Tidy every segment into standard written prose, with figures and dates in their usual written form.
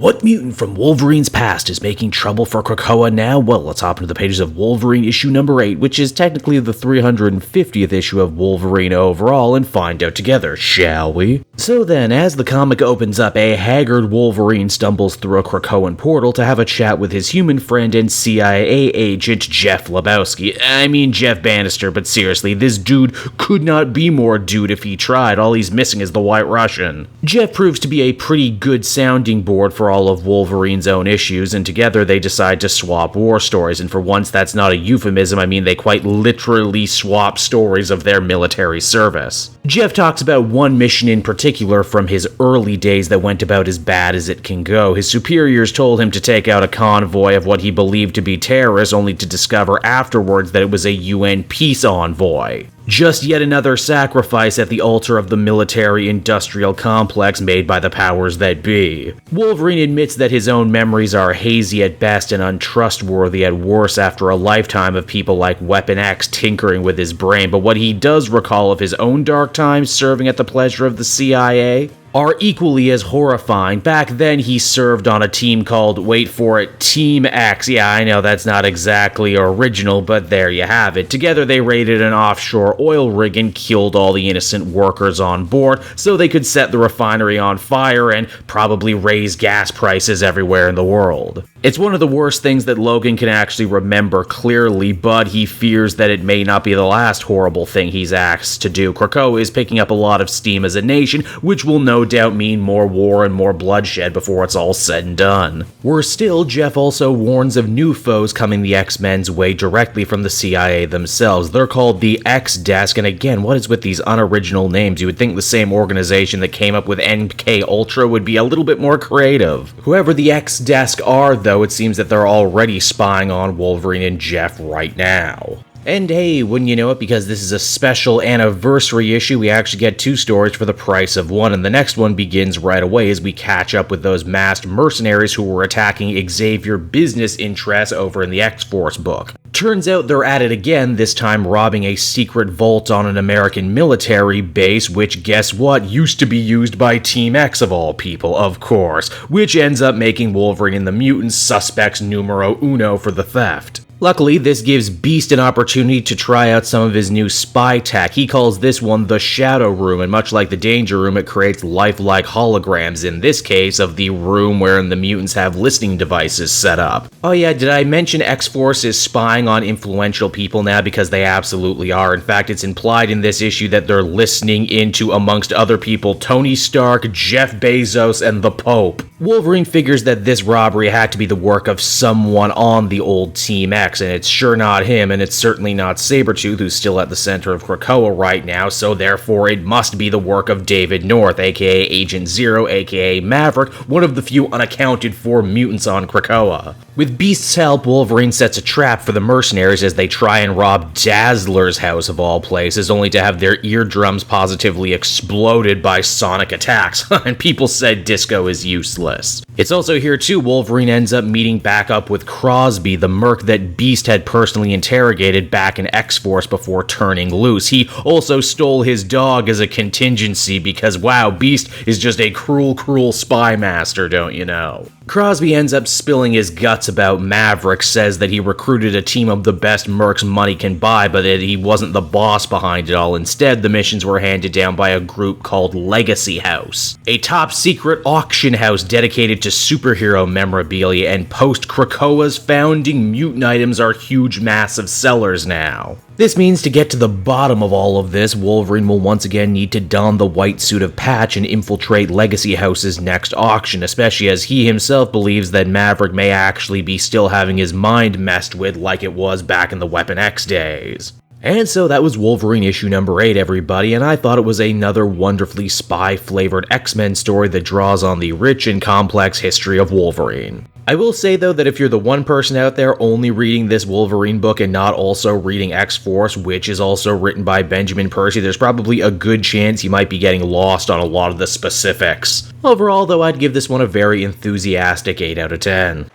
What mutant from Wolverine's past is making trouble for Krakoa now? Well, let's hop into the pages of Wolverine issue number 8, which is technically the 350th issue of Wolverine overall, and find out together, shall we? So then, as the comic opens up, a haggard Wolverine stumbles through a Krakoan portal to have a chat with his human friend and CIA agent Jeff Lebowski. I mean Jeff Bannister, but seriously, this dude could not be more dude if he tried. All he's missing is the White Russian. Jeff proves to be a pretty good sounding board for all of Wolverine's own issues, and together they decide to swap war stories, and for once that's not a euphemism. I mean, they quite literally swap stories of their military service. Jeff talks about one mission in particular from his early days that went about as bad as it can go. His superiors told him to take out a convoy of what he believed to be terrorists, only to discover afterwards that it was a UN peace envoy. Just yet another sacrifice at the altar of the military-industrial complex made by the powers that be. Wolverine admits that his own memories are hazy at best and untrustworthy at worst after a lifetime of people like Weapon X tinkering with his brain, but what he does recall of his own dark times serving at the pleasure of the CIA are equally as horrifying. Back then, he served on a team called, wait for it, Team X. Yeah, I know that's not exactly original, but there you have it. Together, they raided an offshore oil rig and killed all the innocent workers on board so they could set the refinery on fire and probably raise gas prices everywhere in the world. It's one of the worst things that Logan can actually remember clearly, but he fears that it may not be the last horrible thing he's asked to do. Krakoa is picking up a lot of steam as a nation, which will no doubt mean more war and more bloodshed before it's all said and done. Worse still, Jeff also warns of new foes coming the X-Men's way directly from the CIA themselves. They're called the X-Desk, and again, what is with these unoriginal names? You would think the same organization that came up with MK Ultra would be a little bit more creative. Whoever the X-Desk are, though, it seems that they're already spying on Wolverine and Jeff right now. And hey, wouldn't you know it, because this is a special anniversary issue, we actually get 2 stories for the price of 1, and the next one begins right away as we catch up with those masked mercenaries who were attacking Xavier business interests over in the X-Force book. Turns out they're at it again, this time robbing a secret vault on an American military base, which, guess what, used to be used by Team X of all people, of course, which ends up making Wolverine and the mutants suspects numero uno for the theft. Luckily, this gives Beast an opportunity to try out some of his new spy tech. He calls this one the Shadow Room, and much like the Danger Room, it creates lifelike holograms, in this case of the room wherein the mutants have listening devices set up. Oh yeah, did I mention X-Force is spying on influential people now? Because they absolutely are. In fact, it's implied in this issue that they're listening into, amongst other people, Tony Stark, Jeff Bezos, and the Pope. Wolverine figures that this robbery had to be the work of someone on the old Team X, and it's sure not him, and it's certainly not Sabretooth, who's still at the center of Krakoa right now, so therefore it must be the work of David North, aka Agent Zero, aka Maverick, one of the few unaccounted for mutants on Krakoa. With Beast's help, Wolverine sets a trap for the mercenaries as they try and rob Dazzler's house of all places, only to have their eardrums positively exploded by sonic attacks, and people said Disco is useless. It's also here too, Wolverine ends up meeting back up with Crosby, the merc that Beast had personally interrogated back in X-Force before turning loose. He also stole his dog as a contingency because, wow, Beast is just a cruel, cruel spy master, don't you know? Crosby ends up spilling his guts about Maverick, says that he recruited a team of the best mercs money can buy, but that he wasn't the boss behind it all. Instead, the missions were handed down by a group called Legacy House, a top-secret auction house dedicated to superhero memorabilia, and post-Krakoa's founding, mutant items are huge, massive sellers now. This means to get to the bottom of all of this, Wolverine will once again need to don the white suit of Patch and infiltrate Legacy House's next auction, especially as he himself believes that Maverick may actually be still having his mind messed with like it was back in the Weapon X days. And so that was Wolverine issue number 8, everybody, and I thought it was another wonderfully spy-flavored X-Men story that draws on the rich and complex history of Wolverine. I will say, though, that if you're the one person out there only reading this Wolverine book and not also reading X-Force, which is also written by Benjamin Percy, there's probably a good chance you might be getting lost on a lot of the specifics. Overall, though, I'd give this one a very enthusiastic 8 out of 10.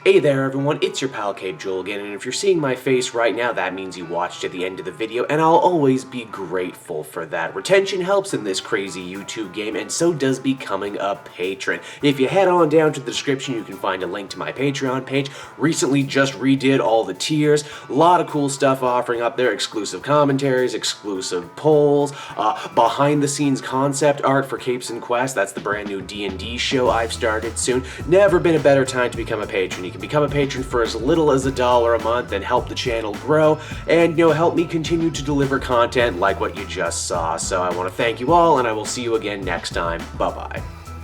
Hey there everyone, it's your pal Cape Joel again, and if you're seeing my face right now, that means you watched to the end of the video, and I'll always be grateful for that. Retention helps in this crazy YouTube game, and so does becoming a patron. If you head on down to the description, you can find a link to my Patreon page. Recently just redid all the tiers, a lot of cool stuff offering up there, exclusive commentaries, exclusive polls, behind the scenes concept art for Capes and Quests. That's the brand new D&D show I've started soon. Never been a better time to become a patron. You can become a patron for as little as $1 a month and help the channel grow and, help me continue to deliver content like what you just saw. So I want to thank you all, and I will see you again next time. Bye-bye.